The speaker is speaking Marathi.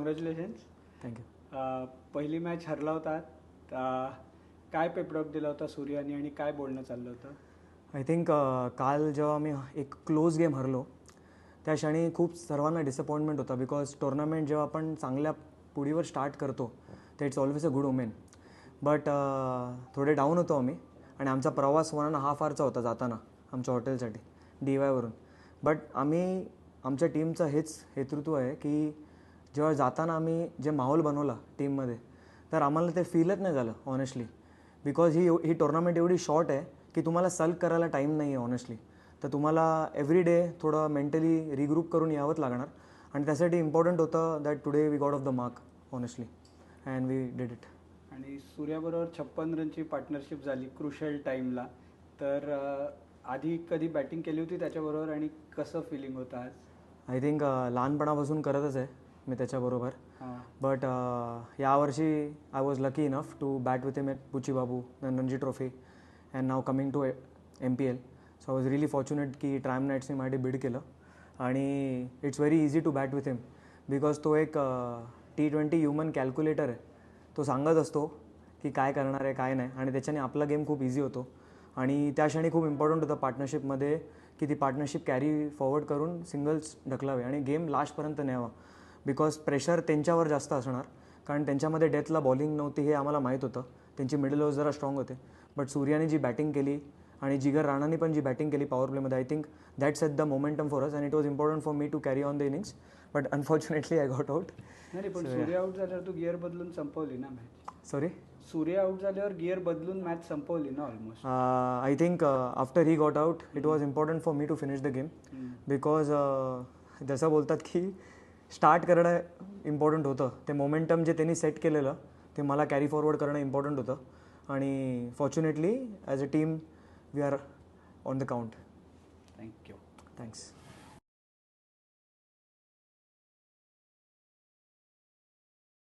कॉंग्रॅच्युलेशन्स. थँक्यू. पहिली मॅच हरला होता, काय पेपडॉक दिला होता सूर्याने आणि काय बोलणं चाललं होतं? आय थिंक काल जेव्हा आम्ही एक क्लोज गेम हरलो त्या क्षणी खूप सर्वांना डिसअपॉइंटमेंट होता, बिकॉज टुर्नामेंट जेव्हा आपण चांगल्या पुढीवर स्टार्ट करतो तर it's always a good omen. But थोडे डाऊन होतो आम्ही आणि आमचा प्रवास 1.5 hourचा होता जाताना आमच्या हॉटेलसाठी DYवरून. बट आमच्या टीमचं हेच हेतृत्व आहे की जेव्हा जाताना आम्ही जे माहोल बनवला टीममध्ये तर आम्हाला ते फीलच नाही झालं ऑनेस्टली, बिकॉज ही टुर्नामेंट एवढी शॉर्ट आहे की तुम्हाला सल्क करायला टाईम नाही आहे ऑनेस्टली. तर तुम्हाला एव्हरी डे थोडं मेंटली रिग्रुप करून यावंच लागणार आणि त्यासाठी इम्पॉर्टंट होतं that today we got off the mark honestly and we did it. आणि सूर्याबरोबर 56 रनची पार्टनरशिप झाली क्रुशल टाईमला. तर आधी कधी बॅटिंग केली होती त्याच्याबरोबर आणि कसं फिलिंग होतं आज? आय थिंक लहानपणापासून करतच आहे मी त्याच्याबरोबर. बट यावर्षी I was lucky enough to bat with him at Buchibabu, Ranji trophy and now coming to MPL. So I was really fortunate की ट्रायम नाईट्सने माझे बीड केलं आणि it's very easy to bat with him because तो एक T20 ह्युमन कॅल्क्युलेटर आहे. तो सांगत असतो की काय करणार आहे काय नाही आणि त्याच्याने आपला गेम खूप इझी होतो. आणि त्या क्षणी खूप इम्पॉर्टंट होतं पार्टनरशिपमध्ये की ती पार्टनरशिप कॅरी फॉरवर्ड करून सिंगल्स ढकलावे आणि गेम लास्टपर्यंत न्यावा, बिकॉज प्रेशर त्यांच्यावर जास्त असणार कारण त्यांच्यामध्ये डेथला बॉलिंग नव्हती हे आम्हाला माहीत होतं. त्यांची मिडल ओव्हर्स जरा स्ट्रॉंग होते. बट सूर्याने जी बॅटिंग केली आणि जिगर राणाने पण जी बॅटिंग केली पॉवर प्लेमध्ये, I think that set the momentum for us and it was important for me to carry on the innings. But unfortunately I got out. नाही, पण सूर्य आउट झाल्यावर तू गिअर बदलून संपवली ना मॅच? सॉरी, सूर्य आउट झाल्यावर गिअर बदलून मॅच संपवली ना almost? I think after he got out it was important for me to finish the game because जसं बोलतात की स्टार्ट करणं इम्पॉर्टंट होतं. ते मोमेंटम जे त्यांनी सेट केलेलं ते मला कॅरी फॉरवर्ड करणं इम्पॉर्टंट होतं आणि fortunately as a team we are on the count. Thank you. Thanks.